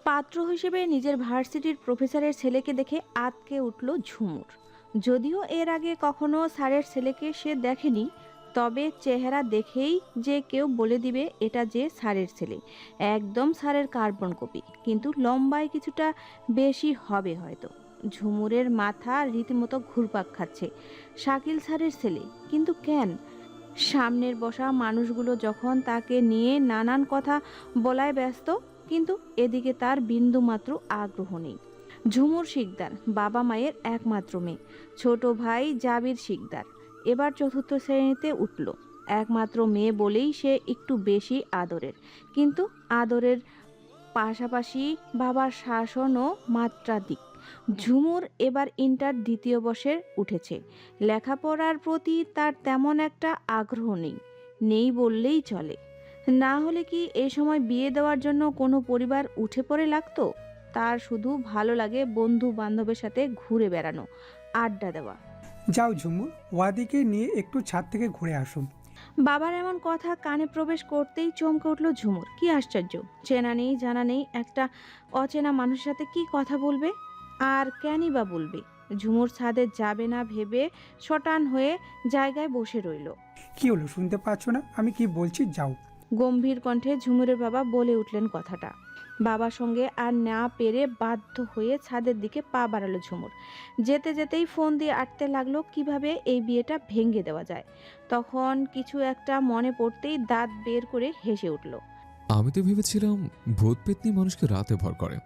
পাত্র হিসেবে নিজের ভার্সিটির প্রফেসরের ছেলেকে দেখে আঁতকে উঠল ঝুমুর। যদিও এর আগে কখনো স্যারের ছেলেকে সে দেখেনি, তবে চেহারা দেখেই যে কেউ বলে দিবে এটা যে স্যারের ছেলে, একদম স্যারের কার্বন কপি, কিন্তু লম্বায় কিছুটা বেশি হবে হয়তো। ঝুমুরের মাথা রীতিমতো ঘুরপাক খাচ্ছে। শাকিল স্যারের ছেলে, কিন্তু কেন? সামনের বসা মানুষগুলো যখন তাকে নিয়ে নানান কথা বলায় ব্যস্ত, কিন্তু এদিকে তার বিন্দুমাত্র আগ্রহ নেই। ঝুমুর শিকদার বাবা মায়ের একমাত্র মেয়ে। ছোট ভাই জাবির শিকদার এবার চতুর্থ শ্রেণীতে উঠল। একমাত্র মেয়ে বলেই সে একটু বেশি আদরের, কিন্তু আদরের পাশাপাশি বাবার শাসনও মাত্রাধিক। ঝুমুর এবার ইন্টার দ্বিতীয় বর্ষে উঠেছে। লেখাপড়ার প্রতি তার তেমন একটা আগ্রহ নেই, নেই বললেই চলে। না হলে কি এই সময় বিয়ে দেওয়ার জন্য কোনো পরিবার উঠে পড়ে লাগতো? তার শুধু ভালো লাগে বন্ধু বান্ধবের সাথে ঘুরে বেড়ানো, আড্ডা দেওয়া। যাও ঝুমুর, ওয়াদিকে নিয়ে একটু ছাদ থেকে ঘুরে আসুন। বাবার এমন কথা কানে প্রবেশ করতেই চমকে উঠল ঝুমুর। কি আশ্চর্য, চেনা নেই জানা নেই একটা অচেনা মানুষের সাথে কি কথা বলবে, আর কেনই বা বলবে। ঝুমুর ছাদে যাবে না ভেবে শটান হয়ে জায়গায় বসে রইল। কি হলো, শুনতে পাচ্ছ না আমি কি বলছি? যাও। গম্ভীর কণ্ঠে ঝুমুরের বাবা বলে উঠলেন কথাটা। বাবার সঙ্গে আর না পেরে বাধ্য হয়ে ছাদের দিকে পা বাড়ালো ঝুমুর। যেতে যেতেই ফোন দিয়ে আটতে লাগলো কিভাবে এই বিয়েটা ভেঙে দেওয়া যায়। তখন কিছু একটা মনে পড়তেই দাঁত বের করে হেসে উঠল। আমি তো ভেবেছিলাম ভূত পেতনি মানুষকে রাতে ভর করে,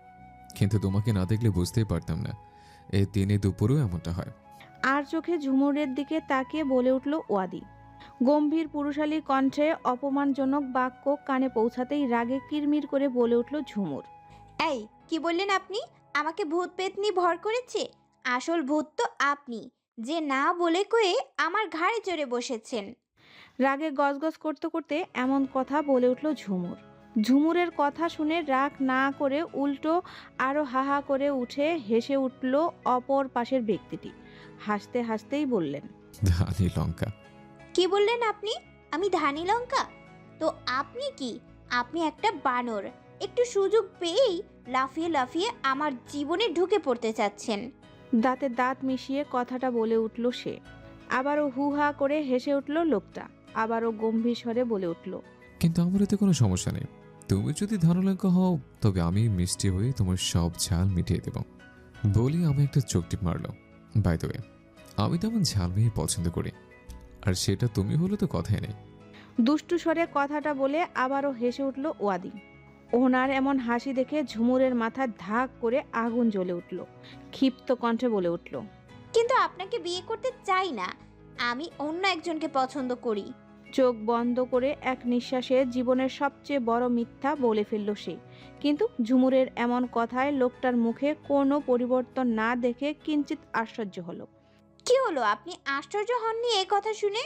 কিন্তু তোমাকে না দেখলে বুঝতেই পারতাম না এই দিনে দুপুরেও এমনটা হয়। আর চোখে ঝুমুরের দিকে তাকিয়ে বলে উঠল ওয়াদি। গম্ভীর পুরুষালী কণ্ঠে অপমানজনক বাক্য কানে পৌঁছাতেই রাগে কিরমির করে বলে উঠল ঝুমুর। এই কি বললেন আপনি? আমাকে ভূত পেতনি ভর করেছে? আসল ভূত তো আপনি, যে না বলে কয়ে আমার ঘাড়ে চড়ে বসেছেন। রাগে গজগজ করতে করতে এমন কথা বলে উঠল ঝুমুর। ঝুমুরের কথা শুনে রাগ না করে উল্টো আরো হাহা করে উঠে হেসে উঠল অপর পাশের ব্যক্তিটি। হাসতে হাসতেই বললেন, ধানি লঙ্কা। কি বললেন আপনি? আমি ধানি লঙ্কা? তো আপনি কি? আপনি একটা বানর। একটু সুযোগ পেয়েই লাফিয়ে লাফিয়ে আমার জীবনে ঢুকে পড়তে চাচ্ছেন। দাঁতে দাঁত মিশিয়ে কথাটা বলে উঠল সে। আবারও হু হা করে হেসে উঠল লোকটা। আবারও গম্ভীর স্বরে বলে উঠল, কিন্তু আমার এতে কোনো সমস্যা নেই। তুমি যদি ধানলঙ্কা হও তবে আমি মিষ্টি হয়ে তোমার সব ঝাল মিটিয়ে দেব। বলি আমি একটা চোখ টিপ মারল। বাই দ্য ওয়ে, আমি তেমন ঝাল মেয়ে পছন্দ করি, আর সেটা তুমি হলে তো কথাই নেই। দুষ্টু স্বরে কথাটা বলে আবারও হেসে উঠল ওয়াদি। ওনার এমন হাসি দেখে ঝুমুরের মাথায় ধাক করে আগুন জ্বলে উঠল। ক্ষিপ্ত কণ্ঠে বলে উঠল, কিন্তু আপনাকে বিয়ে করতে চাই না। আমি অন্য একজনকে পছন্দ করি। চোখ বন্ধ করে এক নিঃশ্বাসে জীবনের সবচেয়ে বড় মিথ্যা বলে ফেলল সে। কিন্তু ঝুমুরের এমন কথায় লোকটার মুখে কোনো পরিবর্তন না দেখে কিঞ্চিত আশ্চর্য হলো। কি হলো, আপনি আশ্চর্য হননি এই কথা শুনে?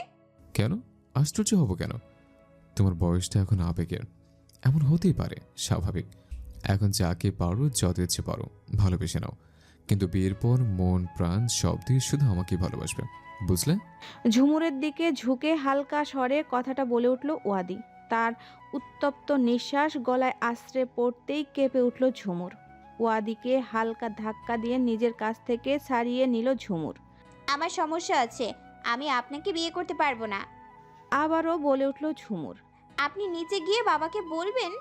কেন আশ্চর্য হব কেন? তোমার বয়সটা এখন আবেগের, এমন হতেই পারে, স্বাভাবিক। এখন যাকে পারো যত ইচ্ছে পারো ভালোবেসে নাও, কিন্তু বিয়ের পর মন প্রাণ সব দিয়ে শুধু আমাকেই ভালোবাসবে, বুঝলে? ঝুমুরের দিকে ঝুঁকে হালকা স্বরে কথাটা বলে উঠল ওয়াদি। তার উত্তপ্ত নিঃশ্বাস গলায় আশ্রে পড়তেই কেঁপে উঠল ঝুমুর। ওয়াদিকে হালকা ধাক্কা দিয়ে নিজের কাছ থেকে ছাড়িয়ে নিল ঝুমুর। আমার সমস্যা আছে, আমি আপনাকে বিয়ে করতে পারবো না। আবারও বলে উঠল ঝুমুর। আপনি নিচে গিয়ে বাবাকে বলবেন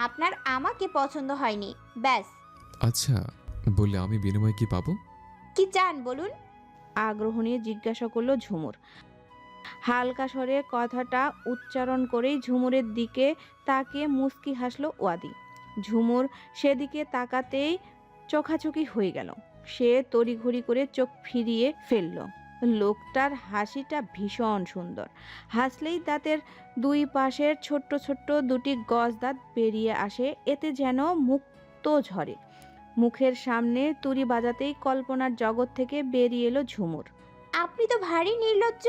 আপনার আমাকে পছন্দ হয়নি, ব্যাস। আচ্ছা, বললে আমি বিনিময়ে কি পাবো? কি চান বলুন? আগ্রহ নিয়ে জিজ্ঞাসা করলো ঝুমুর। হালকা স্বরে কথাটা উচ্চারণ করেই ঝুমুরের দিকে তাকিয়ে মুচকি হাসল ওয়াদি। ঝুমুর সেদিকে তাকাতেই চোখাচোখি হয়ে গেল। সে তড়িঘড়ি করে চোখ ফিরিয়ে ফেলল। লোকটার হাসিটা ভীষণ সুন্দর। হাসলেই দাঁতের দুই পাশের ছোট্ট ছোট্ট দুটি গজ দাঁত বেরিয়ে আসে, এতে যেন মুক্ত ঝরে। মুখের সামনে তুড়ি বাজাতেই কল্পনার জগৎ থেকে বেরিয়ে এলো ঝুমুর। আপনি তো ভারী নির্লজ্জ।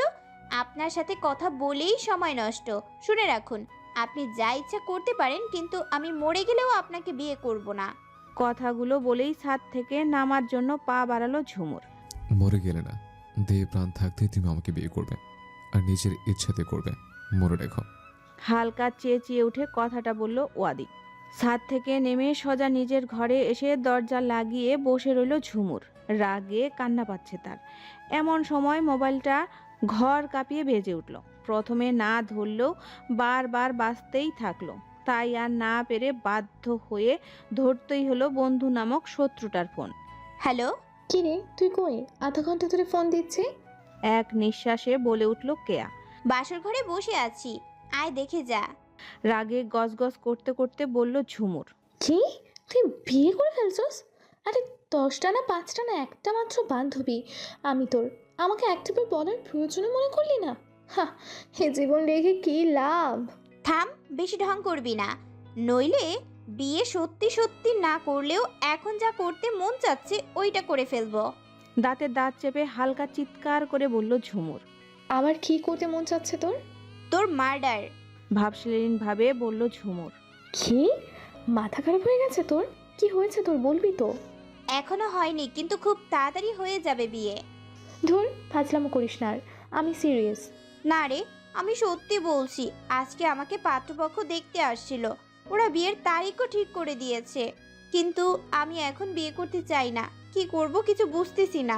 আপনার সাথে কথা বলেই সময় নষ্ট। শুনে রাখুন, আপনি যা ইচ্ছা করতে পারেন, কিন্তু আমি মরে গেলেও আপনাকে বিয়ে করব না। কথাগুলো বলেই ছাদ থেকে নামার জন্য পা বাড়ালো ঝুমুর। মরে গেলে না, দেহে প্রাণ থাকতেই তুমি আমাকে বিয়ে করবে, আর নিজের ইচ্ছাতে করবে, মনে রেখো। হালকা চেঁচিয়ে উঠে কথাটা বলল ওয়াদি। ছাদ থেকে নেমে সোজা নিজের ঘরে এসে দরজা লাগিয়ে বসে রইল ঝুমুর। রাগে কান্না পাচ্ছে তার। এমন সময় মোবাইলটা ঘর কাঁপিয়ে বেজে উঠল। প্রথমে না ধরলেও বারবার বাজতেই থাকলো। তাই আর না পেরে বাধ্য হয়ে ধরতেই হলো বন্ধু নামক শত্রুটার ফোন। হ্যালো। কি রে, তুই কই? আধা ঘন্টা ধরে ফোন দিচ্ছি। এক নিঃশ্বাসে বলে উঠল কেয়া। বাসর ঘরে বসে আছি, আয় দেখে যা। রাগে গজগজ করতে করতে বলল ঝুমুর। কি, তুই বিয়ে করে ফেলছস? আরে 10টা না 5টা না, একটা মাত্র বান্ধবী আমি তোর। আমাকে একটাবার বলার প্রয়োজনে মনে করলি না? হা, এ জীবন রেখে কি লাভ? থাম, বেশি ঢং করবি না, নইলে বিয়ে সত্যি সত্যি না করলেও এখন যা করতে মন চাচ্ছে ওইটা করে ফেলবো। দাঁতে দাঁত চেপে হালকা চিৎকার করে বলল ঝুমুর। আমার কি করতে মন চাচ্ছে তোর? তোর মার্ডার। ভাবশীলীন ভাবে বলল ঝুমুর। কি, মাথা খারাপ হয়ে গেছে তোর? কি হয়েছে তোর, বলবি তো? এখনো হয়নি, কিন্তু খুব তাড়াতাড়ি হয়ে যাবে বিয়ে। ধুর, ফাজলামো করিস না আর, আমি সিরিয়াস। না রে, আমি সত্যি বলছি। আজকে আমাকে পাত্রপক্ষ দেখতে আসছিল, ওরা বিয়ের তারিখও ঠিক করে দিয়েছে। কিন্তু আমি এখন বিয়ে করতে চাই না। কি করব কিছু বুঝতেছি না।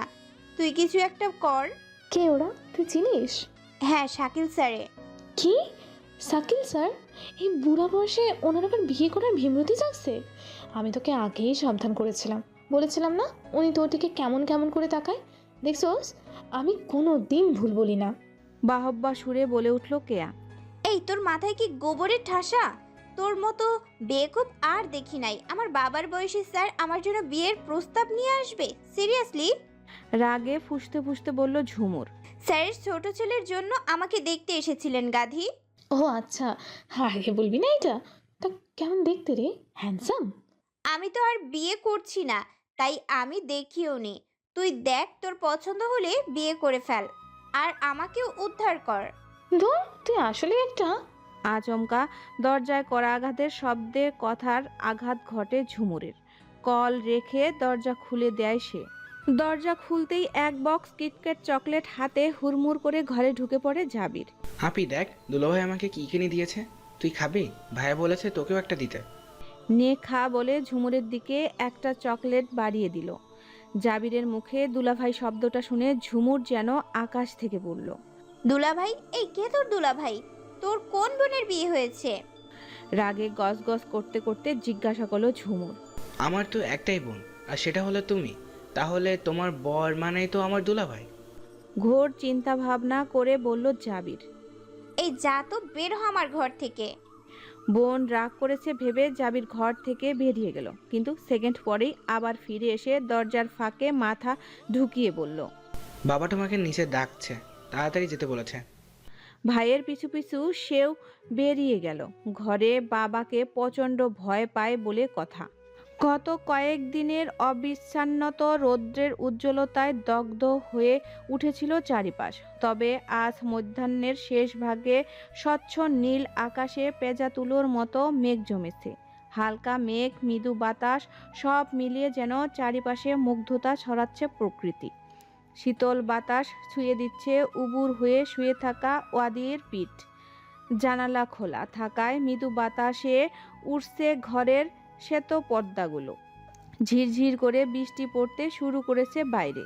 তুই কিছু একটা কর। কে ওরা, তুই চিনিস? হ্যাঁ, শাকিল স্যারে। কি, শাকিল স্যার? এই বুড়া বয়সে ওনার আবার বিয়ে করার ভীমরতি জাগছে? আমি তোকে আগেই সাবধান করেছিলাম, বলেছিলাম না উনি তোর দিকে কেমন কেমন করে তাকায়? দেখছোস, আমি কোনো দিন ভুল বলি না। বাহব্বা সুরে বলে উঠল কেয়া। এই, তোর মাথায় কি গোবরের ঠাসা? তোর মতো বেকুব আর দেখি নাই। আমার বাবার বয়সী স্যার আমার জন্য বিয়ের প্রস্তাব নিয়ে আসবে? সিরিয়াসলি? রাগে ফুঁসতে ফুঁসতে বলল ঝুমুর। স্যারের ছোট ছেলের জন্য আমাকে দেখতে এসেছিলেন গাধি। ও আচ্ছা, আগে বলবি না এটা? তা কেমন দেখতে রে, হ্যান্ডসাম? আমি তো আর বিয়ে করছি না, তাই আমি দেখিও নি। তুই দেখ, তোর পছন্দ হলে বিয়ে করে ফেল, আর আমাকেও উদ্ধার কর। ধর, তুই আসলে একটা। আচমকা দরজায় করা আঘাতের শব্দে কথার আঘাত ঘটে ঝুমুরের। কল রেখে দরজা খুলে দেয় সে। দরজা খুলতেই এক বক্স কিটক্যাট চকলেট হাতে হুড়মুড় করে ঘরে ঢুকে পড়ে জাবির। হাপি দেখ, দুলাভাই আমাকে কি কিনে দিয়েছে। তুই খাবি? ভাইয়া বলেছে তোকেও একটা দিতে। নে খা বলে ঝুমুরের দিকে একটা চকলেট বাড়িয়ে দিল। জাবিরের মুখে দুলাভাই শব্দটা শুনে ঝুমুর যেন আকাশ থেকে পড়ল। দুলাভাই? এই কে তোর দুলাভাই? তোর কোন বোনের বিয়ে হয়েছে? রাগে গজগজ করতে করতে জিজ্ঞাসা করলো ঝুমুর। আমার তো একটাই বোন, আর সেটা হলো তুমি। তাহলে তোমার বর মানেই তো আমার দুলাভাই। ঘোর চিন্তা ভাবনা করে বলল জাবির। এই যা তো, বের হ আমার ঘর থেকে। বোন রাগ করেছে ভেবে জাবির ঘর থেকে বেরিয়ে গেল, কিন্তু সেকেন্ড পরেই আবার ফিরে এসে দরজার ফাঁকে মাথা ঢুকিয়ে বলল। বাবা তোমাকে নিচে ডাকছে, তাড়াতাড়ি যেতে বলেছে। ভাইয়ের পিছু পিছু সেও বেরিয়ে গেল। ঘরে বাবাকে প্রচণ্ড ভয় পায় বলে কথা। গত কয়েকদিনের অবিচ্ছন্নত রৌদ্রের উজ্জ্বলতায় দগ্ধ হয়ে উঠেছিল চারিপাশ। তবে আজ মধ্যাহ্নের শেষ ভাগে স্বচ্ছ নীল আকাশে পেঁজা তুলোর মতো মেঘ জমেছে। হালকা মেঘ, মৃদু বাতাস, সব মিলিয়ে যেন চারিপাশে মুগ্ধতা ছড়াচ্ছে প্রকৃতি। শীতল বাতাস ছুঁয়ে দিচ্ছে উবুর হয়ে শুয়ে থাকা ওয়াদির পিঠ। জানালা খোলা থাকায় মৃদু বাতাসে উঠছে ঘরের শ্বেত পর্দাগুলো। ঝিরঝির করে বৃষ্টি পড়তে শুরু করেছে বাইরে।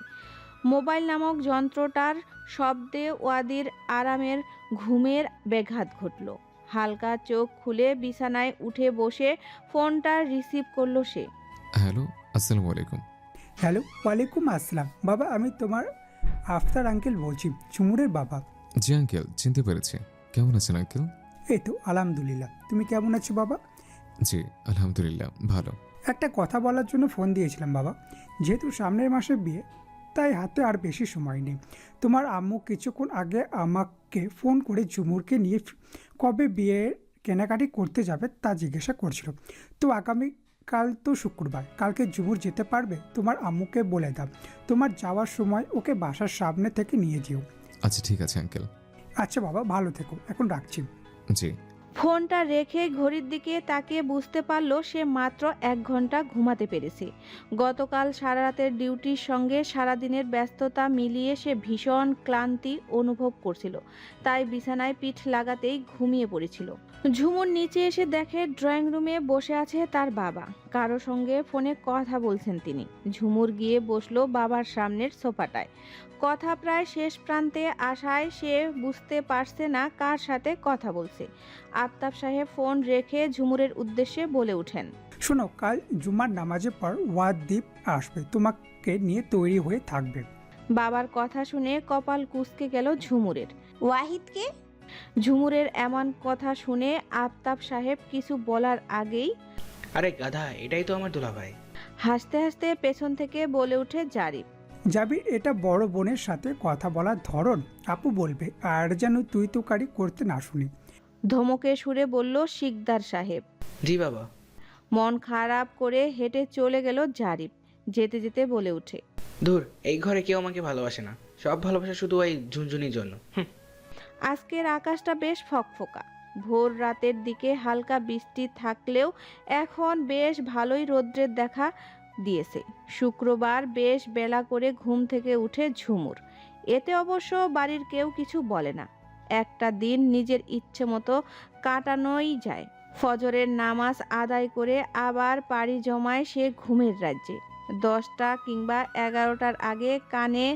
মোবাইল নামক যন্ত্রটার শব্দে ওয়াদির আরামের ঘুমের ব্যাঘাত ঘটল। হালকা চোখ খুলে বিছানায় উঠে বসে ফোনটা রিসিভ করলো সে। হ্যালো, আসসালামু আলাইকুম। হ্যালো, ওয়ালাইকুম আসসালাম। বাবা, আমি তোমার আফতার আঙ্কেল বলছি, ঝুমুরের বাবা। জি আঙ্কেল, চিনতে পেরেছি। কেমন আছেন আঙ্কেল? এই তো আলহামদুলিল্লাহ। তুমি কেমন আছো বাবা? জি আলহামদুলিল্লাহ, ভালো। একটা কথা বলার জন্য ফোন দিয়েছিলাম বাবা। যেহেতু সামনের মাসে বিয়ে, তাই হাতে আর বেশি সময় নেই। তোমার আম্মু কিছুক্ষণ আগে আমাকে ফোন করে ঝুমুরকে নিয়ে কবে বিয়ের কেনাকাটি করতে যাবে তা জিজ্ঞাসা করছিল। তো আগামী কাল তো শুক্রবার, কালকে ঝুমুর যেতে পারবে? তোমার আম্মুকে বলে দাও তোমার যাওয়ার সময় ওকে বাসার সামনে থেকে নিয়ে যেও। আচ্ছা ঠিক আছে আঙ্কেল। আচ্ছা বাবা, ভালো থেকো, এখন রাখছি। জি। ফোনটা রেখে ঘড়ির দিকে তাকিয়ে বুঝতে পারল সে মাত্র 1 ঘন্টা ঘুমাতে পেরেছে। গতকাল সারা রাতের ডিউটির সঙ্গে সারাদিনের ব্যস্ততা মিলিয়ে সে ভীষণ ক্লান্তি অনুভব করছিল, তাই বিছানায় পিঠ লাগাতেই ঘুমিয়ে পড়েছিল। ঝুমুর নিচে এসে দেখে ড্রয়িং রুমে বসে আছে তার বাবা, কারো সঙ্গে ফোনে কথা বলছেন তিনি। ঝুমুর গিয়ে বসলো বাবার সামনের সোফাটায়। কথা প্রায় শেষ প্রান্তে আসায় সে বুঝতে পারছে না কার সাথে কথা বলছে। আফতাব সাহেব ফোন রেখে ঝুমুরের উদ্দেশ্যে বলে ওঠেন, শোনো, কাল জুমার নামাজের পর ওয়াদীপ আসবে, তোমাকে নিয়ে তৈরি হয়ে থাকবে। বাবার কথা শুনে কপাল কুঁচকে গেল ঝুমুরের। ওয়াহিদকে? ঝুমুরের এমন কথা শুনে আফতাব সাহেব কিছু বলার আগেই আরে গাধা, এটাই তো আমার দুলাভাই। হাসতে হাসতে পেছন থেকে বলে ওঠে জারিফ। যাবি, এটা বড় বোনের সাথে কথা বলার ধরন, আপু বলবে, আর যেন তুই তোকারি করতে না শুনি। ধমকে সুরে বলল শিকদার সাহেব। জি বাবা। মন খারাপ করে হেঁটে চলে গেল জারিফ। যেতে যেতে বলে ওঠে, ধুর, এই ঘরে কেউ আমাকে ভালোবাসে না, সব ভালোবাসা শুধু ওই ঝুনঝুনির জন্য। আজকের আকাশটা বেশ ফকফকা। ভোর রাতের দিকে হালকা বৃষ্টি থাকলেও এখন বেশ ভালোই রৌদ্রের দেখা দিয়েছে। শুক্রবার বেশ বেলা করে ঘুম থেকে উঠে ঝুমুর। এতে অবশ্য বাড়ির কেউ কিছু বলে না। একটা দিন নিজের ইচ্ছে মতো কাটানোই যায়। ফজরের নামাজ আদায় করে আবার পাড়ি জমায় সে ঘুমের রাজ্যে। 10টা কিংবা 11টার আগে কানে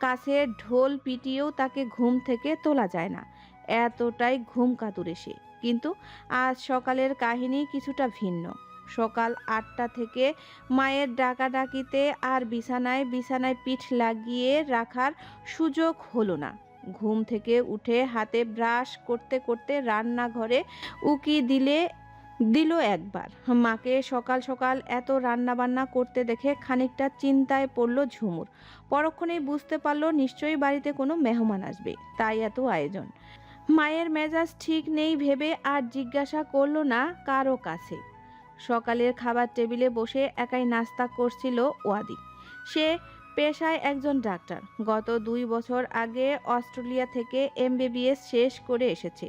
কাছে ঢোল পিটিয়েও তাকে ঘুম থেকে তোলা যায় না, এতটাই ঘুম কাতুরে সে। কিন্তু আজ সকালের কাহিনী কিছুটা ভিন্ন। সকাল 8টা থেকে মায়ের ডাকাডাকিতে আর বিছানায় বিছানায় পিঠ লাগিয়ে রাখার সুযোগ হলো না। ঘুম থেকে উঠে হাতে ব্রাশ করতে করতে রান্নাঘরে উকি দিল একবার। মাকে সকাল সকাল এত রান্নাবান্না করতে দেখে খানিকটা চিন্তায় পড়ল ঝুমুর। পরক্ষণেই বুঝতে পারল নিশ্চয়ই বাড়িতে কোনো মেহমান আসবে, তাই এত আয়োজন। মায়ের মেজাজ ঠিক নেই ভেবে আর জিজ্ঞাসা করলো না কারো কাছে। সকালের খাবার টেবিলে বসে একাই নাস্তা করছিল ওয়াদি। সে পেশায় একজন ডাক্তার। গত 2 বছর আগে অস্ট্রেলিয়া থেকে MBBS শেষ করে এসেছে।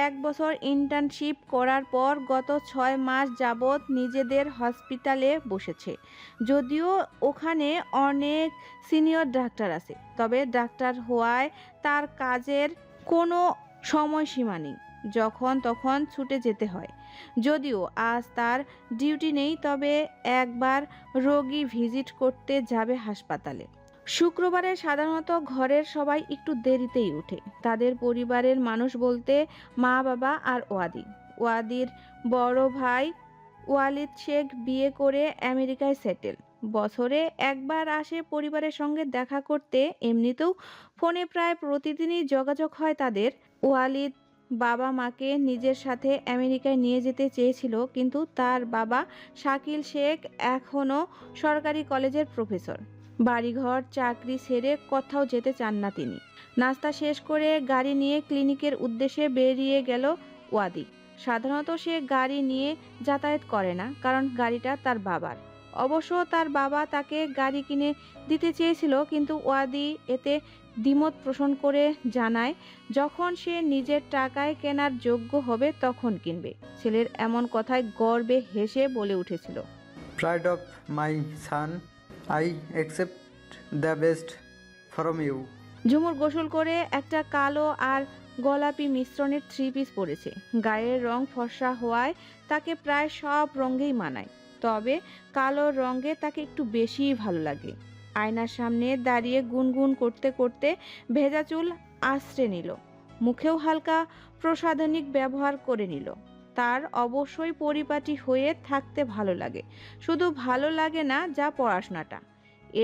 1 বছর ইন্টার্নশিপ করার পর গত 6 মাস যাবৎ নিজেদের হসপিটালে বসেছে। যদিও ওখানে অনেক সিনিয়র ডাক্তার আছে, তবে ডাক্তার হওয়ায় তার কাজের কোনো সময়সীমা নেই, যখন তখন ছুটে যেতে হয়। যদিও আজ তার ডিউটি নেই, তবে একবার রোগী ভিজিট করতে যাবে হাসপাতালে। শুক্রবারে সাধারণত ঘরের সবাই একটু দেরিতেই ওঠে। তাদের পরিবারের মানুষ বলতে মা বাবা আর ওয়াদি। ওয়াদির বড় ভাই ওয়ালিদ শেখ বিয়ে করে আমেরিকায় সেটেল। বছরে একবার আসে পরিবারের সঙ্গে দেখা করতে। এমনিতেও ফোনে প্রায় প্রতিদিনই যোগাযোগ হয় তাদের। ওয়ালিদ বাবা মাকে নিজের সাথে আমেরিকায় নিয়ে যেতে চেয়েছিল, কিন্তু তার বাবা শাকিল শেখ এখনও সরকারি কলেজের প্রফেসর। বাড়িঘর চাকরি ছেড়ে কোথাও যেতে চান না তিনি। নাস্তা শেষ করে গাড়ি নিয়ে ক্লিনিকের উদ্দেশ্যে বেরিয়ে গেল ওয়াদি। সাধারণত সে গাড়ি নিয়ে যাতায়াত করে না, কারণ গাড়িটা তার বাবার। অবশ্য তার বাবা তাকে গাড়ি কিনে দিতে চেয়েছিল, কিন্তু ওয়াদি এতে দ্বিমত পোষণ করে জানায় যখন সে নিজের টাকায় কেনার যোগ্য হবে তখন কিনবে। ছেলের এমন কথায় গর্বে হেসে বলে উঠেছিল, Pride of my son, I accept the best from you. ঝুমুর গোসল করে একটা কালো আর গোলাপি মিশ্রণের 3 পিস পরেছে। গায়ের রং ফর্সা হওয়ায় তাকে প্রায় সব রঙেই মানায়, তবে কালো রঙে তাকে একটু বেশিই ভালো লাগে। আয়নার সামনে দাঁড়িয়ে গুনগুন করতে করতে ভেজা চুল আঁচড়ে নিল, মুখেও হালকা প্রসাধনিক ব্যবহার করে নিল। তার অবশ্যই পরিপাটি হয়ে থাকতে ভালো লাগে, শুধু ভালো লাগে না যা পড়াশোনাটা।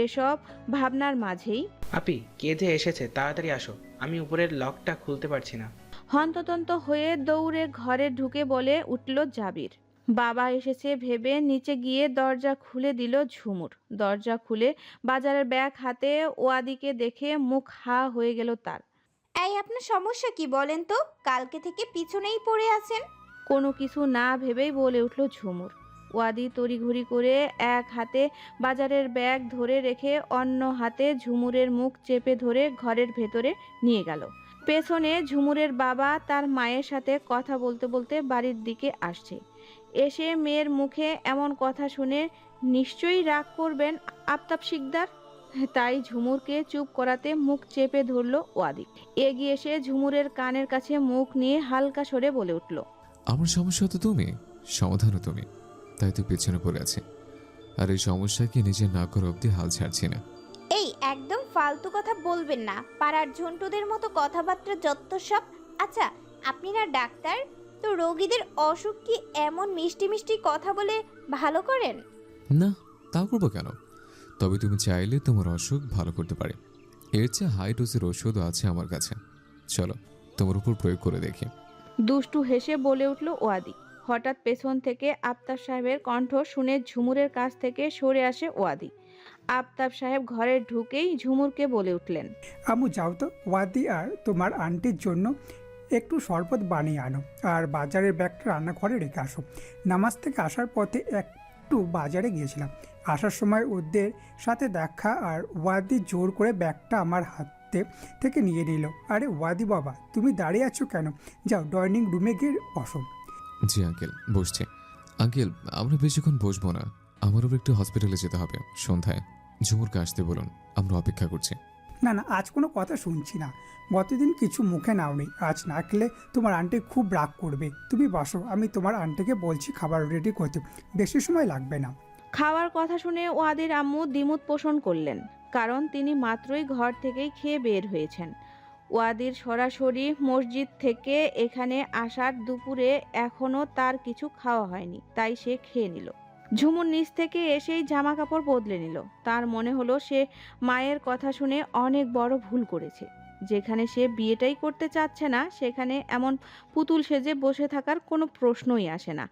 এসব ভাবনার মাঝেই আপি, কে যে এসেছে, তাড়াতাড়ি আসো, আমি উপরের লকটা খুলতে পারছি না। হন্তদন্ত হয়ে দৌড়ে ঘরে ঢুকে বলে উঠল জাবির। বাবা এসেছে ভেবে নিচে গিয়ে দরজা খুলে দিল ঝুমুর। দরজা খুলে বাজারের ব্যাগ হাতে ওয়াদিকে দেখে মুখ হা হয়ে গেল তার। এই আপনার সমস্যা কি বলেন তো? কালকে থেকে পিছনেই পড়ে আছেন। কোনো কিছু না ভেবেই বলে উঠল ঝুমুর। ওয়াদি তড়িঘড়ি করে এক হাতে বাজারের ব্যাগ ধরে রেখে অন্য হাতে ঝুমুরের মুখ চেপে ধরে ঘরের ভেতরে নিয়ে গেল। পেছনে ঝুমুরের বাবা তার মায়ের সাথে কথা বলতে বলতে বাড়ির দিকে আসছে। এসে মেয়ের মুখে এমন কথা শুনে নিশ্চয়ই রাগ করবেন আফতাব শিকদার, তাই ঝুমুরকে চুপ করাতে মুখ চেপে ধরল ওয়াদি। এগিয়ে এসে ঝুমুরের কানের কাছে মুখ নিয়ে হালকা স্বরে বলে উঠল, আমার সমস্যা তো তুমি, সমাধানও তুমি, তাই তো পেছনে পড়ে আছে। আর এই সমস্যাকে নিজের না করা অব্দি হাল ছাড়ছি না। এই একদম ফালতু কথা বলবেন না, পাড়ার ঝন্টুদের মতো কথাবার্তা যত সব। আচ্ছা, আপনি না ডাক্তার, তো রোগীদের অসুখ কি এমন মিষ্টি মিষ্টি কথা বলে ভালো করেন? না, তা করবো কেন? তবে তুমি চাইলে তোমার অসুখ ভালো করতে পারে। এর চেয়ে হাই ডোজের ওষুধও আছে আমার কাছে, চলো তোমার উপর প্রয়োগ করে দেখি। দুষ্টু হেসে বলে উঠল ওয়াদি। হঠাৎ পেছন থেকে আফতাব সাহেবের কণ্ঠ শুনে ঝুমুরের কাছ থেকে সরে আসে ওয়াদি। আফতাব সাহেব ঘরে ঢুকেই ঝুমুরকে বলে উঠলেন, আম্মু যাও তো, ওয়াদি আর তোমার আন্টির জন্য একটু শরবত বানিয়ে আনো, আর বাজারের ব্যাগটা রান্নাঘরে রেখে আসো। নামাজ থেকে আসার পথে একটু বাজারে গিয়েছিলাম, আসার সময় ওদের সাথে দেখা আর ওয়াদি জোর করে ব্যাগটা আমার হাতে থেকে নিয়ে নিল। আরে ওয়াদি বাবা, তুমি দাঁড়িয়ে আছো কেন? যাও ডাইনিং রুমে গিয়ে বসো। জি আঙ্কেল, বসছি। আঙ্কেল, আমরা বেশিক্ষণ বসবো না, আমারও একটু হসপিটালে যেতে হবে সন্ধ্যায়। ঝুমুরকে আসতে বলুন, আমরা অপেক্ষা করছি। না না, আজ কোনো কথা শুনছি না। গতদিন কিছু মুখে নাওনি, আজ না খেলে তোমার আন্টি খুব রাগ করবে। তুমি বসো, আমি তোমার আন্টিকে বলছি খাবার রেডি করতে, বেশি সময় লাগবে না। খাওয়ার কথা শুনে ওয়াদির আম্মু দ্বিমত পোষণ করলেন, কারণ তিনি মাত্রই ঘর থেকেই খেয়ে বের হয়েছেন। ওয়াদির সরাসরি মসজিদ থেকে এখানে আসার দুপুরে এখনও তার কিছু খাওয়া হয়নি, তাই সে খেয়ে নিল। ঝুমুর নিচ থেকে এসেই জামা কাপড় বদলে নিল। তার মনে হলো সে মায়ের কথা শুনে অনেক বড় ভুল করেছে। যেখানে সে বিয়েটাই করতে চাচ্ছে না, সেখানে এমন পুতুল সেজে বসে থাকার কোনো প্রশ্নই আসে না।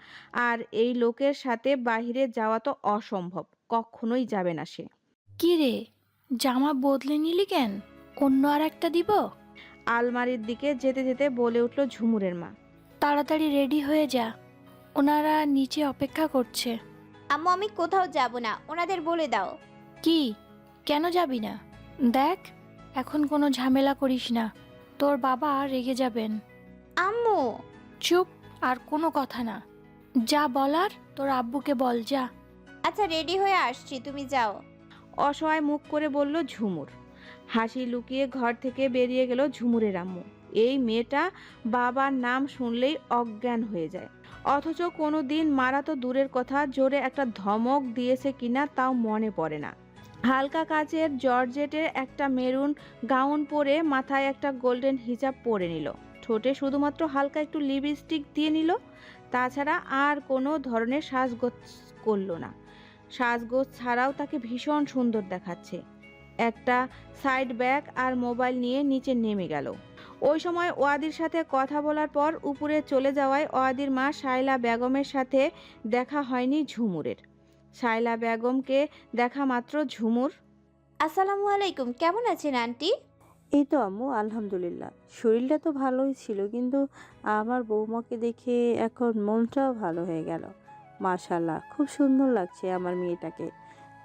আর এই লোকের সাথে বাইরে যাওয়া তো অসম্ভব, কখনোই যাবে না সে। কি রে, জামা বদলে নিলি কেন? অন্য আর একটা দিব? আলমারির দিকে যেতে যেতে বলে উঠল ঝুমুরের মা। তাড়াতাড়ি রেডি হয়ে যা, ওনারা নিচে অপেক্ষা করছে। আম্মু, আমি কোথাও যাব না, ওনাদের বলে দাও। কি, কেন যাবি না? দেখ, এখন কোনো ঝামেলা করিস না, তোর বাবা রেগে যাবেন। আম্মু। চুপ, আর কোনো কথা না। যা বলার তোর আব্বুকে বল, যা। আচ্ছা, রেডি হয়ে আসছি, তুমি যাও। অসহায় মুখ করে বলল ঝুমুর। হাসি লুকিয়ে ঘর থেকে বেরিয়ে গেল ঝুমুরের আম্মু। এই মেয়েটা বাবার নাম শুনলেই অজ্ঞান হয়ে যায়, অথচ কোনো দিন মারা তো দূরের কথা, জোরে একটা ধমক দিয়েছে কিনা তাও মনে পড়ে না। হালকা কাচের জর্জেটের একটা মেরুন গাউন পরে মাথায় একটা গোল্ডেন হিজাব পরে নিল, ঠোঁটে শুধুমাত্র হালকা একটু লিপস্টিক দিয়ে নিল, তাছাড়া আর কোনো ধরনের সাজগোজ করলো না। সাজগোজ ছাড়াও তাকে ভীষণ সুন্দর দেখাচ্ছে। একটা সাইড ব্যাগ আর মোবাইল নিয়ে নিচে নেমে গেল। ওই সময় ওয়াদির সাথে কথা বলার পর উপরে চলে যাওয়ায় ওয়াদির মা শায়লা বেগমের সাথে দেখা হয়নি ঝুমুরের। শায়লা বেগমকে দেখা মাত্র ঝুমুর, আসসালামু আলাইকুম, কেমন আছেন আন্টি? এই তো আম্মু, আলহামদুলিল্লাহ। শরীরটা তো ভালোই ছিল, কিন্তু আমার বৌমাকে দেখে এখন মনটাও ভালো হয়ে গেল। মাশাআল্লাহ, খুব সুন্দর লাগছে আমার মেয়েটাকে।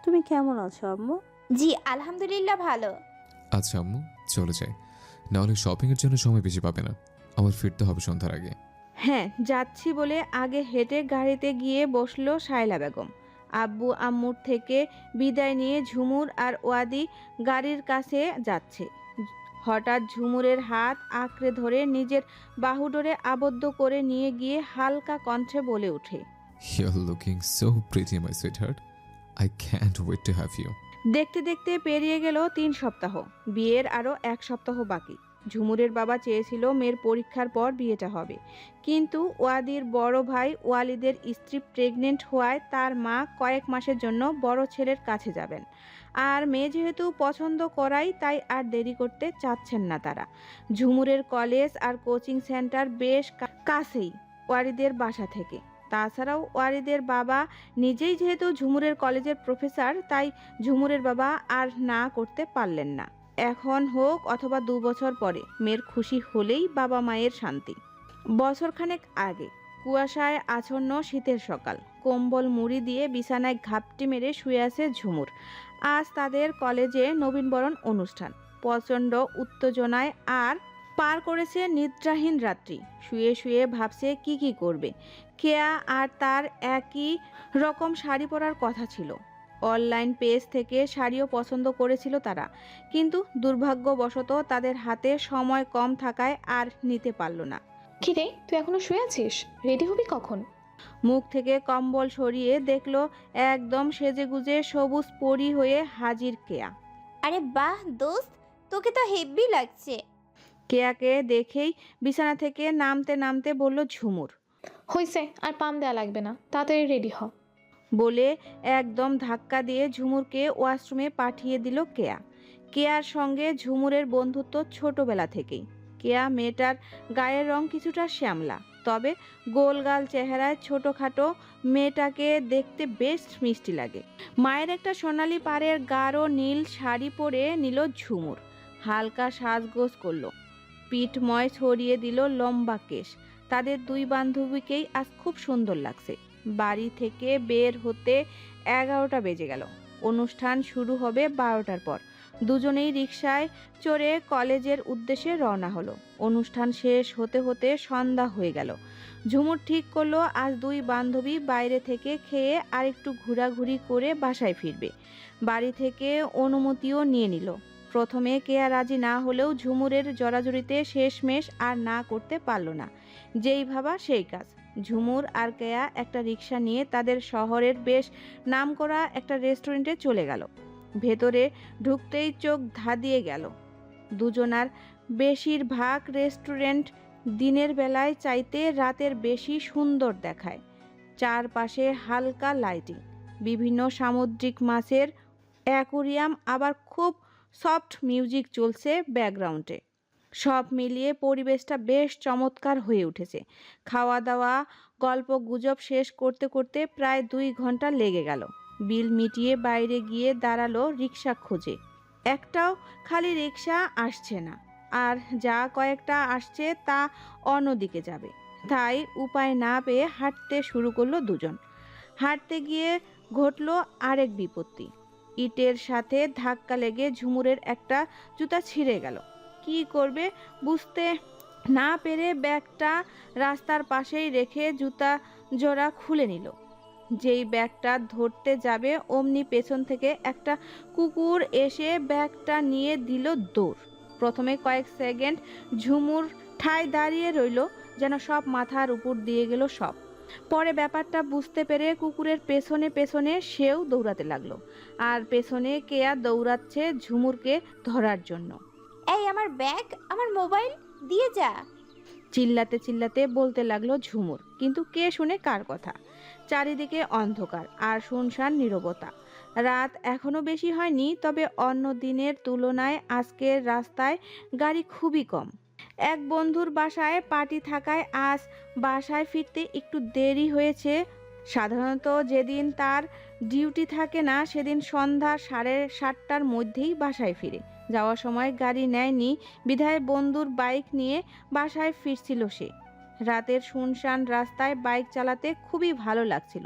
তুমি কেমন আছো আম্মু? জি আলহামদুলিল্লাহ, ভালো। আচ্ছা আম্মু, চলে যাই, নাহলে শপিংয়ের জন্য সময় বেশি পাবে না। আমার ফিরতে হবে সন্ধ্যার আগে। হ্যাঁ যাচ্ছি বলে আগে হেঁটে গাড়িতে গিয়ে বসলো শায়লা বেগম। আব্বু আম্মুর থেকে বিদায় নিয়ে ঝুমুর আর ওয়াদি গাড়ির কাছে যাচ্ছে। হঠাৎ ঝুমুরের হাত আঁকড়ে ধরে নিজের বাহুডোরে আবদ্ধ করে নিয়ে গিয়ে হালকা কণ্ঠে বলে ওঠে, You're looking so pretty, my sweetheart. I can't wait to have you. দেখতে দেখতে পেরিয়ে গেল 3 সপ্তাহ। বিয়ের আরও 1 সপ্তাহ বাকি। ঝুমুরের বাবা চেয়েছিল মেয়ের পরীক্ষার পর বিয়েটা হবে, কিন্তু ওয়াদির বড় ভাই ওয়ালিদের স্ত্রী প্রেগনেন্ট হওয়ায় তার মা কয়েক মাসের জন্য বড় ছেলের কাছে যাবেন। আর মেয়ে যেহেতু পছন্দ করাই, তাই আর দেরি করতে চাচ্ছেন না তারা। ঝুমুরের কলেজ আর কোচিং সেন্টার বেশ কাছেই ওয়ালিদের বাসা থেকে। তাছাড়াও ওয়ালিদের বাবা নিজেই যেহেতু ঝুমুরের কলেজের প্রফেসর, তাই ঝুমুরের বাবা আর না করতে পারলেন না। এখন হোক অথবা 2 বছর পরে, মেয়ের খুশি হলেই বাবা মায়ের শান্তি। বছরখানেক আগে কুয়াশায় আচ্ছন্ন শীতের সকাল, কম্বল মুড়ি দিয়ে বিছানায় ঘাপটি মেরে শুয়ে আছে ঝুমুর। আজ তাদের কলেজে নবীনবরণ অনুষ্ঠান। প্রচণ্ড উত্তেজনায় আর পার করেছে নিদ্রাহীন রাত্রি। শুয়ে শুয়ে ভাবছে কি করবে। কেয়া আর তার একই রকম শাড়ি পরার কথা ছিল। অনলাইন পেজ থেকে শাড়িও পছন্দ করেছিল তারা, কিন্তু দুর্ভাগ্যবশত তাদের হাতে সময় কম থাকায় আর নিতে পারল না। কি রে, তুই এখনো শুয়ে আছিস? রেডি হবি কখন? মুখ থেকে কম্বল সরিয়ে দেখলো একদম সেজেগুজে সবুজ পরি হয়ে হাজির কেয়া। আরে বাহ দোস্ত, তোকে তো হেব্বি লাগছে। কেয়াকে দেখেই বিছানা থেকে নামতে নামতে বলল ঝুমুর। হইছে, আর পাম দেয়া লাগবে না, তাড়াতাড়ি রেডি হ। বলে একদম ধাক্কা দিয়ে ঝুমুরকে ওয়াশরুমে পাঠিয়ে দিল কেয়া। কেয়ার সঙ্গে ঝুমুরের বন্ধুত্ব ছোটবেলা থেকেই। কেয়া মেয়েটার গায়ের রং কিছুটা শ্যামলা, তবে গোলগাল চেহারায় ছোটোখাটো মেয়েটাকে দেখতে বেশ মিষ্টি লাগে। মায়ের একটা সোনালি পাড়ের গাঢ় নীল শাড়ি পরে নিল ঝুমুর। হালকা সাজগোজ করলো, পিঠময় ছড়িয়ে দিল লম্বা কেশ। তাদের দুই বান্ধবীকেই আজ খুব সুন্দর লাগছে। বাড়ি থেকে বের হতে 11টা বেজে গেল। অনুষ্ঠান শুরু হবে 12টার পর। দুজনেই রিকশায় চড়ে কলেজের উদ্দেশ্যে রওনা হলো। অনুষ্ঠান শেষ হতে হতে সন্ধ্যা হয়ে গেল। ঝুমুর ঠিক করলো আজ দুই বান্ধবী বাইরে থেকে খেয়ে আরেকটু ঘোরাঘুরি করে বাসায় ফিরবে। বাড়ি থেকে অনুমতিও নিয়ে নিল। প্রথমে কেয়া রাজি না হলেও ঝুমুরের জড়াজড়িতে শেষমেশ আর না করতে পারল না। যেই ভাবা সেই কাজ। ঝুমুর আর কেয়া একটা রিকশা নিয়ে তাদের শহরের বেশ নামকরা একটা রেস্টুরেন্টে চলে গেল। ভেতরে ঢুকতেই চোখ ধাঁধিয়ে গেল। দুজনার বেশিরভাগ রেস্টুরেন্ট দিনের বেলায় চাইতে রাতের বেশি সুন্দর দেখায়। চারপাশে হালকা লাইটিং, বিভিন্ন সামুদ্রিক মাছের অ্যাকোরিয়াম, আবার খুব সফট মিউজিক চলছে ব্যাকগ্রাউন্ডে। সব মিলিয়ে পরিবেশটা বেশ চমৎকার হয়ে উঠেছে। খাওয়া দাওয়া গল্প গুজব শেষ করতে করতে প্রায় 2 ঘন্টা লেগে গেল। বিল মিটিয়ে বাইরে গিয়ে দাঁড়ালো রিকশা খোঁজে। একটাও খালি রিকশা আসছে না, আর যা কয়েকটা আসছে তা অন্যদিকে যাবে। তাই উপায় না পেয়ে হাঁটতে শুরু করলো দুজন। হাঁটতে গিয়ে ঘটলো আরেক বিপত্তি। ইটের সাথে ধাক্কা লেগে ঝুমুরের একটা জুতা ছিঁড়ে গেল। কি করবে বুঝতে না পেরে ব্যাগটা রাস্তার পাশেই রেখে জুতা জোড়া খুলে নিল। যেই ব্যাগটা ধরতে যাবে অমনি পেছন থেকে একটা কুকুর এসে ব্যাগটা নিয়ে দিল দৌড়। প্রথমে কয়েক সেকেন্ড ঝুমুর ঠায় দাঁড়িয়ে রইল, যেন সব মাথার উপর দিয়ে গেল সব। পরে ব্যাপারটা বুঝতে পেরে কুকুরের পেছনে পেছনে সেও দৌড়াতে লাগলো, আর পেছনে কেয়া দৌড়াচ্ছে ঝুমুরকে ধরার জন্য। এই আমার ব্যাগ, আমার মোবাইল দিয়ে যা। চিল্লাতে চিল্লাতে বলতে লাগলো ঝুমুর, কিন্তু কে শুনে কার কথা। চারিদিকে অন্ধকার আর শুনশান নীরবতা। রাত এখনো বেশি হয়নি, তবে অন্য দিনের তুলনায় আজকের রাস্তায় গাড়ি খুবই কম। এক বন্ধুর বাসায় পার্টি থাকায় আজ বাসায় ফিরতে একটু দেরি হয়েছে। সাধারণত যেদিন তার ডিউটি থাকে না সেদিন সন্ধ্যা 7:30টার মধ্যেই বাসায় ফিরে। যাওয়ার সময় গাড়ি নেয়নি বিধায় বন্ধুর বাইক নিয়ে বাসায় ফিরছিল সে। রাতের শুনশান রাস্তায় বাইক চালাতে খুবই ভালো লাগছিল,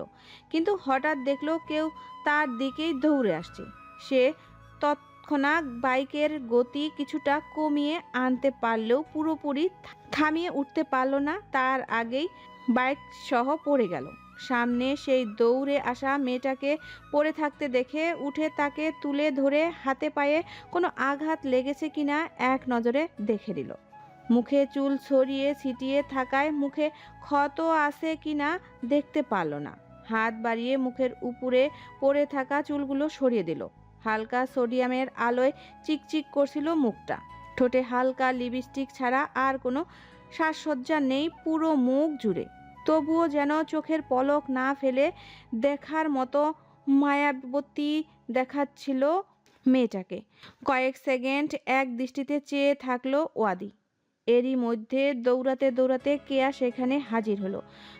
কিন্তু হঠাৎ দেখলো কেউ তার দিকেই দৌড়ে আসছে। সে তৎক্ষণাৎ বাইকের গতি কিছুটা কমিয়ে আনতে পারলেও পুরোপুরি থামিয়ে উঠতে পারল না। তার আগেই বাইক সহ পড়ে গেল। সামনে সেই দৌড়ে আসা মেয়েটাকে পড়ে থাকতে দেখে উঠে তাকে তুলে ধরে হাতে পায়ে কোনো আঘাত লেগেছে কিনা এক নজরে দেখে নিল। মুখে চুল ছড়িয়ে ছিটিয়ে থাকায় মুখে ক্ষত আছে কিনা দেখতে পারল না। হাত বাড়িয়ে মুখের উপরে পড়ে থাকা চুলগুলো সরিয়ে দিল। হালকা সোডিয়ামের আলোয় চিকচিক করছিল মুখটা। ঠোঁটে হালকা লিপস্টিক ছাড়া আর কোনো সাজসজ্জা নেই পুরো মুখ জুড়ে। তবুও যেন চোখের পলক না ফেলে দেখার মতো মায়াবতী দেখাচ্ছিল মেয়েটাকে। কয়েক সেকেন্ড এক দৃষ্টিতে চেয়ে থাকলো ওয়াদি। এরই মধ্যে দৌড়াতে দৌড়াতে কেয়া সেখানে হাজির হলো।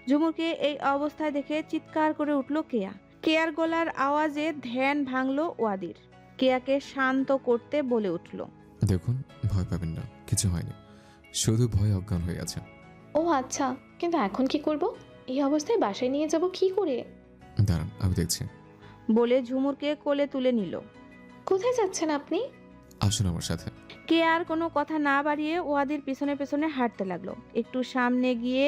ঝুমুরকে এই অবস্থায় দেখে চিৎকার করে উঠল কেয়া। কেয়ার গলার আওয়াজে ধ্যান ভাঙল ওয়াদির। কেয়াকে শান্ত করতে বলে উঠল, দেখুন, ভয় পাবেন না, কিছু হয়নি, শুধু ভয় অজ্ঞান হয়ে আছে। ও আচ্ছা, কিন্তু এখন কি করব? এই অবস্থায় বাসায় নিয়ে যাব কি করে? দাঁড়ান, আমি দেখছি। বলে ঝুমুরকে কোলে তুলে নিল। কোথায় যাচ্ছেন আপনি? আসুন আমার সাথে। কে আর কোনো কথা না বাড়িয়ে ওয়াদির পিছনে পিছনে হাঁটতে লাগলো। একটু সামনে গিয়ে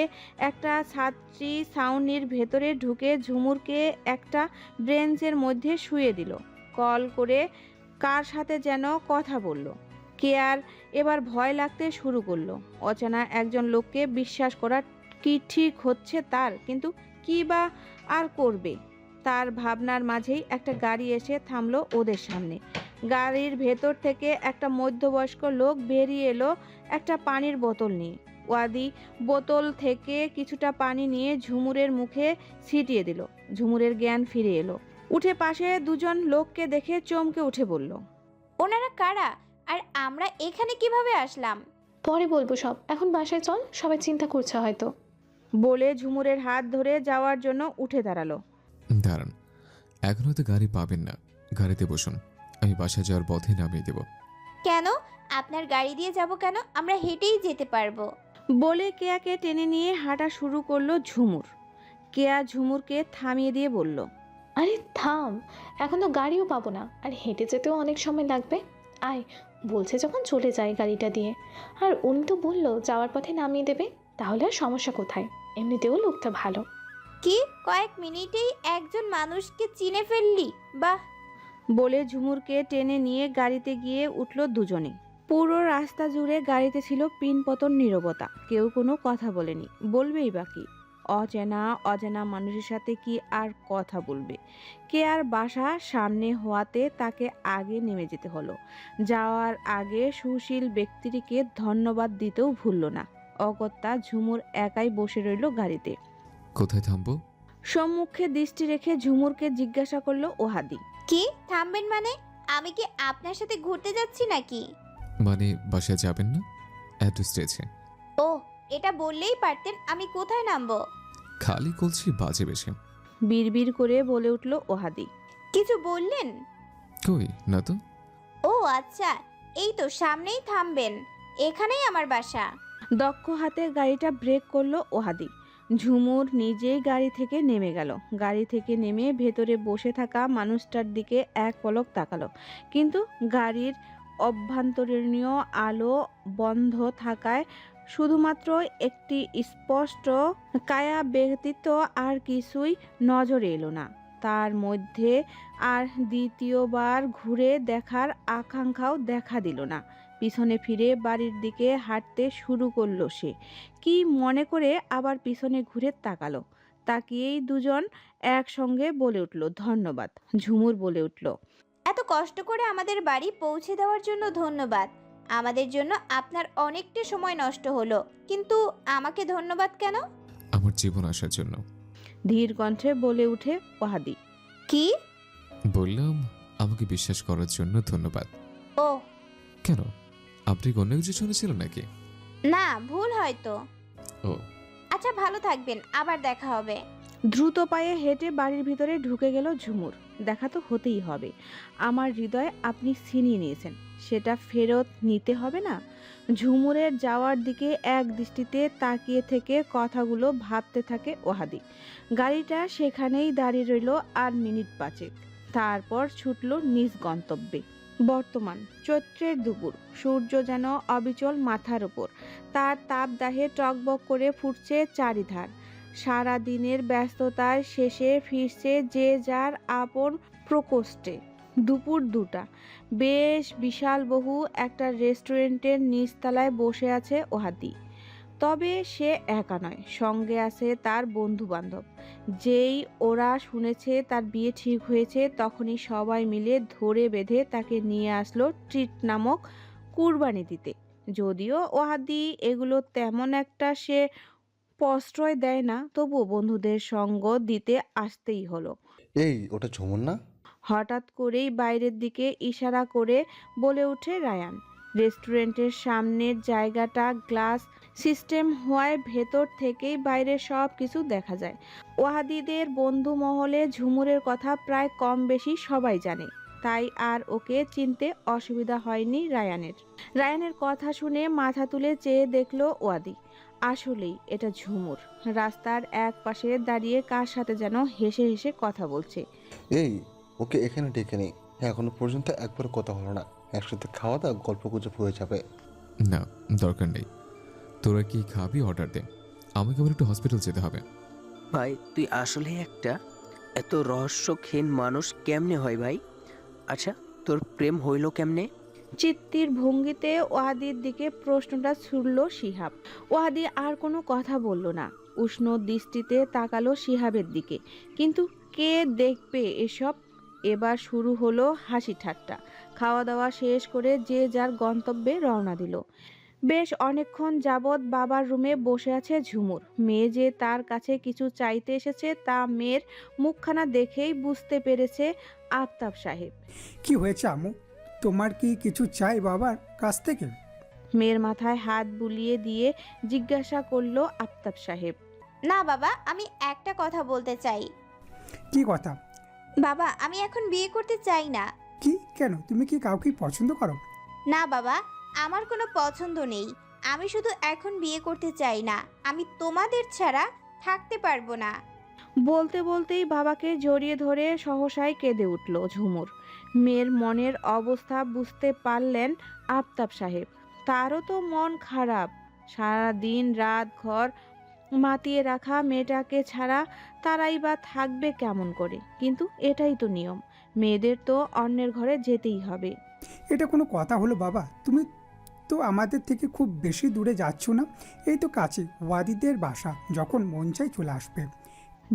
একটা ছাত্রী ছাউনির ভেতরে ঢুকে ঝুমুরকে একটা ব্রেঞ্চের মধ্যে শুয়ে দিল। কল করে কার সাথে যেন কথা বলল। কে আর এবার ভয় লাগতে শুরু করলো। অচেনা একজন লোককে বিশ্বাস করা কি ঠিক হচ্ছে তার, কিন্তু কি বা আর করবে। তার ভাবনার মাঝেই একটা গাড়ি এসে থামলো ওদের সামনে। গাড়ির ভেতর থেকে একটা মধ্যবয়স্ক লোক বেরিয়ে এলো একটা পানির বোতল নিয়ে। ওয়াদি বোতল থেকে কিছুটা পানি নিয়ে ঝুমুরের মুখে ছিটিয়ে দিল। ঝুমুরের জ্ঞান ফিরে এলো। উঠে পাশে দুজন লোককে দেখে চমকে উঠে বলল, ওনারা কারা আর আমরা এখানে কিভাবে আসলাম? পরে বলবো সব, এখন বাসায় চল, সবাই চিন্তা করছে হয়তো। বলে ঝুমুরের হাত ধরে যাওয়ার জন্য উঠে দাঁড়ালো। দাঁড়ান, এখন হয়তো গাড়ি পাবেন না। গাড়িতে বসুন, আমি বাসায় যাওয়ার পথে নামিয়ে দেব। কেন? আপনার গাড়ি দিয়ে যাব কেন? আমরা হেঁটেই যেতে পারবো। বলে কেয়াকে টেনে নিয়ে হাঁটা শুরু করলো ঝুমুর। কেয়া ঝুমুরকে থামিয়ে দিয়ে বলল, আরে থাম, এখন তো গাড়িও পাবো না, আর হেঁটে যেতেও অনেক সময় লাগবে। আয়, বলছে যখন চলে যায় গাড়িটা দিয়ে। আর উনি তো বললো যাওয়ার পথে নামিয়ে দেবে, তাহলে আর সমস্যা কোথায়? এমনিতেও লোকটা ভালো। কি কয়েক মিনিটেই একজন মানুষকে চিনে ফেললি? বাহ। বলে ঝুমুরকে টেনে নিয়ে গাড়িতে গিয়ে উঠল দুজনে। পুরো রাস্তা জুড়ে গাড়িতে ছিল পিনপতন নীরবতা। কেউ কোনো কথা বলেনি, বলবেই বাকি। অচেনা অজানা মানুষের সাথে কি আর কথা বলবে। কে আর বাসা সামনে হওয়াতে তাকে আগে নেমে যেতে হলো। যাওয়ার আগে সুশীল ব্যক্তিটিকে ধন্যবাদ দিতেও ভুলল না। অগত্যা ঝুমুর একাই বসে রইল গাড়িতে। কোথায় থামবো? সম্মুখে দৃষ্টি রেখে ঝুমুরকে জিজ্ঞাসা করলো ওহাদি। কি থামবেন মানে? আমি কি আপনার সাথে ঘুরতে যাচ্ছি নাকি? মানে বাসায় যাবেন না? অ্যাড্রেস চেয়েছে। ও, এটা বললেই পারতেন। আমি কোথায় নামবো? খালি কলছি বাজে বেশি। বিড়বিড় করে বলে উঠল ওহাদি। কিছু বললেন? কই না তো। ও আচ্ছা, এই তো সামনেই থামবেন, এখানেই আমার বাসা। দক্ষ হাতে গাড়িটা ব্রেক করলো ওহাদি। ঝুমুর নিজেই গাড়ি থেকে নেমে গেল। গাড়ি থেকে নেমে ভেতরে বসে থাকা মানুষটার দিকে এক পলক তাকালো, কিন্তু গাড়ির অভ্যন্তরীণ আলো বন্ধ থাকায় শুধুমাত্র একটি স্পষ্ট কায়া ব্যতীত আর কিছুই নজরে এলো না। তার মধ্যে আর দ্বিতীয়বার ঘুরে দেখার আকাঙ্ক্ষাও দেখা দিল না। পিছনে ফিরে বাড়ির দিকে হাঁটতে শুরু করলো সে। কি মনে করে আবার পিছনে ঘুরে তাকালো। তাকিয়েই দুজন একসঙ্গে বলে উঠল, ধন্যবাদ। ঝুমুর বলে উঠল, এত কষ্ট করে আমাদের বাড়ি পৌঁছে দেওয়ার জন্য ধন্যবাদ। আমাদের জন্য আপনার অনেকটা সময় নষ্ট হলো, কিন্তু আমাকে ধন্যবাদ কেন? আমার জীবন আসার জন্য। ধীর কণ্ঠে বলে উঠে ওহাদি। কি? বললাম আমাকে বিশ্বাস করার জন্য ধন্যবাদ। ও কেন, আপনি অন্য কিছু শুনেছিলেন নাকি? না, ভুল হয়তো। ও আচ্ছা, ভালো থাকবেন, আবার দেখা হবে। দ্রুত পায়ে হেঁটে বাড়ির ভিতরে ঢুকে গেল ঝুমুর। দেখা তো হতেই হবে। আমার হৃদয় আপনি ছিনিয়ে নিয়েছেন, সেটা ফেরত নিতে হবে না? ঝুমুরের যাওয়ার দিকে এক দৃষ্টিতে তাকিয়ে থেকে কথাগুলো ভাবতে থাকে ওহাদি। গাড়িটা সেখানেই দাঁড়িয়ে রইল আর মিনিট পাঁচেক। তারপর ছুটল নিজ গন্তব্যে। বর্তমান চৈত্রের দুপুর, সূর্য যেন অবিচল মাথার উপর। তার তাপদাহে টকবক করে ফুটছে চারিধার। সারা দিনের ব্যস্ততার শেষে ফিরছে যে যার আপন প্রকোষ্ঠে। দুপুর 2টা। বেশ বিশাল বহু একটা রেস্টুরেন্টের নিচতলায় বসে আছে ওহাদি। তবে সে একা নয়, সঙ্গে আছে তার বন্ধু বান্ধব। যেই ওরা শুনেছে তার বিয়ে ঠিক হয়েছে, তখনই সবাই মিলে ধরে বেঁধে তাকে নিয়ে আসলো ট্রিট নামক কুরবানি দিতে। যদিও ওহাদি এগুলো তেমন একটা সে প্রশ্রয় দেয় না, তবুও বন্ধুদের সঙ্গ দিতে আসতেই হলো। এই ওটা ঝুমুর না? হঠাৎ করেই বাইরের দিকে ইশারা করে বলে ওঠে রায়ান। রেস্টুরেন্টের সামনের জায়গাটা গ্লাস সিস্টেম হওয়ায় ভেতর থেকেই বাইরে সব কিছু দেখা যায়। ওয়াহাদিদের বন্ধু মহলে ঝুমুরের কথা প্রায় কম বেশি সবাই জানে, তাই আর ওকে চিনতে অসুবিধা হয়নি রায়ানের। রায়ানের কথা শুনে মাথা তুলে চেয়ে দেখলো ওয়াদি। আসলেই এটা ঝুমুর রাস্তার এক পাশে দাঁড়িয়ে কার সাথে যেন হেসে হেসে কথা বলছে। এই, ওকে এখানে ডেকে নেই। এখনো পর্যন্ত একবার কথা হলো না। একসাথে খাওয়া দাওয়া গল্প গুজব হয়ে যাবে। না, দরকার নেই। তোরা কি খাবি অর্ডার দে, আমাকে আবার একটু হসপিটাল যেতে হবে। ভাই তুই আসলে একটা এত রহস্যহীন মানুষ কেমনে হয় ভাই? আচ্ছা, তোর প্রেম হইল কেমনে? চিত্তির ভঙ্গিতে ওয়াদির দিকে প্রশ্নটা ছুড়ল শিহাব। ওয়াদি আর কোনো কথা বলল না, উষ্ণ দৃষ্টিতে তাকালো শিহাবের দিকে। কিন্তু কে দেখবে এসব? এবার শুরু হলো হাসি ঠাট্টা। খাওয়া দাওয়া শেষ করে যে যার গন্তব্যে রওনা দিল। বেশ অনেকক্ষণ যাবৎ বাবার রুমে বসে আছে ঝুমুর। মেয়ে যে তার কাছে কিছু চাইতে এসেছে তা মেয়ের মুখখানা দেখেই বুঝতে পেরেছে আফতাব সাহেব। কি হয়েছে আম্মু? তোমার কি কিছু চাই বাবার কাছ থেকে? মেয়ের মাথায় হাত বুলিয়ে দিয়ে জিজ্ঞাসা করলো আফতাব সাহেব। না বাবা, আমি একটা কথা বলতে চাই। কি কথা? বাবা, আমি এখন বিয়ে করতে চাই না। কি, কেন? তুমি কি কাউকে পছন্দ করো? না বাবা, আমার কোনো পছন্দ নেই। আমি শুধু এখন বিয়ে করতে চাই না। আমি তোমাদের ছাড়া থাকতে পারবো না। বলতে বলতেই বাবাকে জড়িয়ে ধরে সহসাই কেঁদে উঠল ঝুমুর। মেয়ের মনের অবস্থা বুঝতে পারলেন আফতাব সাহেব। তারও তো মন খারাপ। সারা দিন রাত ঘর মাতিয়ে রাখা মেয়েটাকে ছাড়া তারাই বা থাকবে কেমন করে? কিন্তু এটাই তো নিয়ম, মেয়েদের তো অন্যের ঘরে যেতেই হবে। এটা কোনো কথা হলো বাবা? তুমি তো আমাদের থেকে খুব বেশি দূরে যাচ্ছ না, এই তো কাছে ওয়াদিদের বাসা, যখন মন চাই চলে আসবে।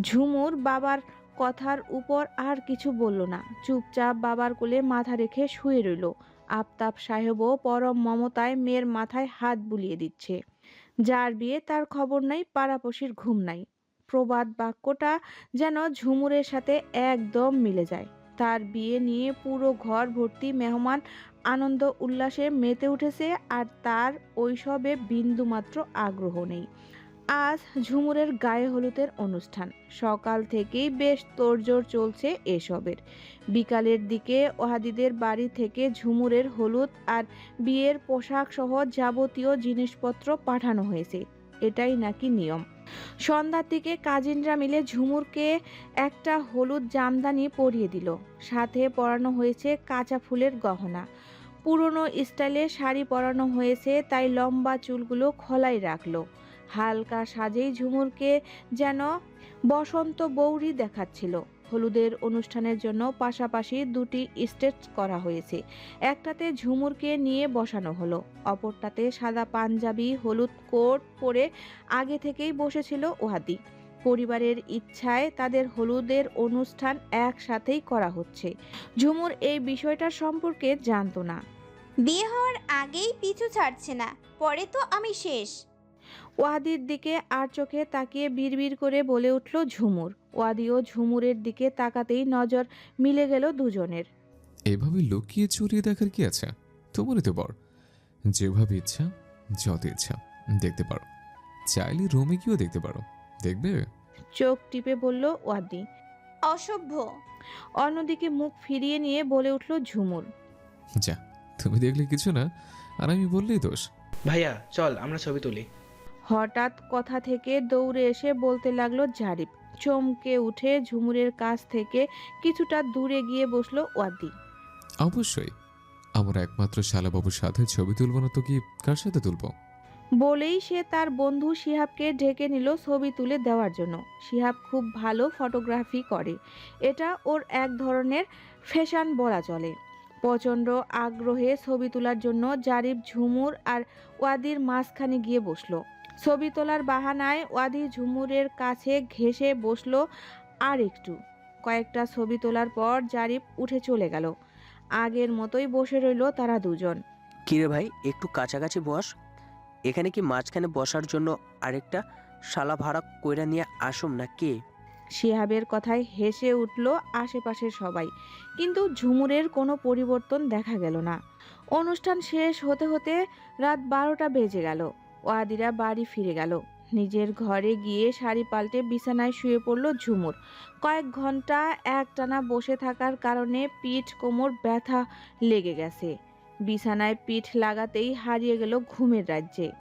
ঝুমুর বাবার কথার উপর আর কিছু বলল না, চুপচাপ বাবার কোলে মাথা রেখে শুয়ে রইল। আফতাব সাহেবও পরম মমতায় মেয়ের মাথায় হাত বুলিয়ে দিচ্ছে। যার বিয়ে তার খবর নাই, পাড়াপড়শির ঘুম নাই। প্রবাদ বাক্যটা যেন ঝুমুরের সাথে একদম মিলে যায়। তার বিয়ে নিয়ে পুরো ঘর ভর্তি মেহমান আনন্দ উল্লাসে মেতে উঠেছে, আর তার ওইসবে বিন্দুমাত্র আগ্রহ নেই। আজ ঝুমুরের গায়ে হলুদের অনুষ্ঠান। সকাল থেকেই বেশ তোড়জোড় চলছে এসবের। বিকালের দিকে ওয়াদিদের বাড়ি থেকে ঝুমুরের হলুদ আর বিয়ের পোশাক সহ যাবতীয় জিনিসপত্র পাঠানো হয়েছে। এটাই নাকি নিয়ম। সন্ধ্যার দিকে কাজিনরা মিলে ঝুমুরকে একটা হলুদ জামদানি পরিয়ে দিল। সাথে পরানো হয়েছে কাঁচা ফুলের গহনা। পুরনো স্টাইলে শাড়ি পরানো হয়েছে, তাই লম্বা চুলগুলো খোলাই রাখলো। হালকা সাজেই ঝুমুরকে যেন বসন্ত বৌরি দেখাচ্ছিল। হলুদের অনুষ্ঠানের জন্য পাশাপাশি দুটি স্টেজ করা হয়েছে। একটাতে ঝুমুরকে নিয়ে বসানো হলো, অপরটাতে সাদা পাঞ্জাবি হলুদ কোট পরে আগে থেকেই বসেছিল ওয়াদি। পরিবারের ইচ্ছায় তাদের হলুদের অনুষ্ঠান একসাথেই করা হচ্ছে। ঝুমুর এই বিষয়টা সম্পর্কে জানতো না। বিয়ে হওয়ার আগেই পিছু ছাড়ছে না, পরে তো আমি শেষ। ওয়াদির দিকে আর চোখে তাকিয়ে বিড়বিড় করে বলে উঠল ঝুমুর। ওয়াদিও ঝুমুরের দিকে তাকাতেই নজর মিলে গেল দুজনের। এভাবে লুকিয়ে চুরিয়ে দেখার কি আছে? তোমারই তো বর, যেভাবে ইচ্ছা যত ইচ্ছা দেখতে পারো। চাইলে রুমে গিয়েও দেখতে পারো। দেখবে? চোখ টিপে বলল ওয়াদি। অসভ্য। অন্যদিকে মুখ ফিরিয়ে নিয়ে বলে উঠল ঝুমুর। যা, তুমি দেখলে কিছু না, আর আমি বললেই দোষ। ভাইয়া চল আমরা ছবি তুলি। হঠাৎ কথা থেকে দৌড়ে এসে বলতে লাগলো জারিফ। চমকে উঠে ঝুমুরের কাছ থেকে কিছুটা দূরে গিয়ে বসলো ওয়াদি। অবশ্যই, আমার একমাত্র শালাবাবুর সাথে ছবি তুলব না তো কি কার সাথে তুলব? বলেই সে তার বন্ধু শিহাবকে ডেকে নিল ছবি তুলে দেওয়ার জন্য। শিহাব খুব ভালো ফটোগ্রাফি করে, এটা ওর এক ধরনের ফ্যাশন বলা চলে। প্রচণ্ড আগ্রহে ছবি তোলার জন্য জারিফ ঝুমুর আর ওয়াদির মাঝখানে গিয়ে বসলো। ছবি তোলার বাহানায় ওয়াদি ঝুমুরের কাছে ঘেঁষে বসলো। আর একটু কয়েকটা ছবি তোলার পর জারিফ উঠে চলে গেল। আগের মতোই বসে রইল তারা দুজন। কিরে ভাই, একটু কাছাকাছি বস। এখানে কি মাঝখানে বসার জন্য আরেকটা শালা ভাড়া কইরা নিয়ে আসুম না কে? শিহাবের কথায় হেসে উঠল আশেপাশের সবাই, কিন্তু ঝুমুরের কোনো পরিবর্তন দেখা গেল না। অনুষ্ঠান শেষ হতে হতে রাত 12টা বেজে গেল। ওয়াদিরা বাড়ি ফিরে গেল। নিজের ঘরে গিয়ে শাড়ি পাল্টে বিছানায় শুয়ে পড়ল ঝুমুর। কয়েক ঘন্টা একটানা বসে থাকার কারণে পিঠ কোমর ব্যথা লেগে গেছে। বিছানায় পিঠ লাগাতেই হারিয়ে গেল ঘুমের রাজ্যে।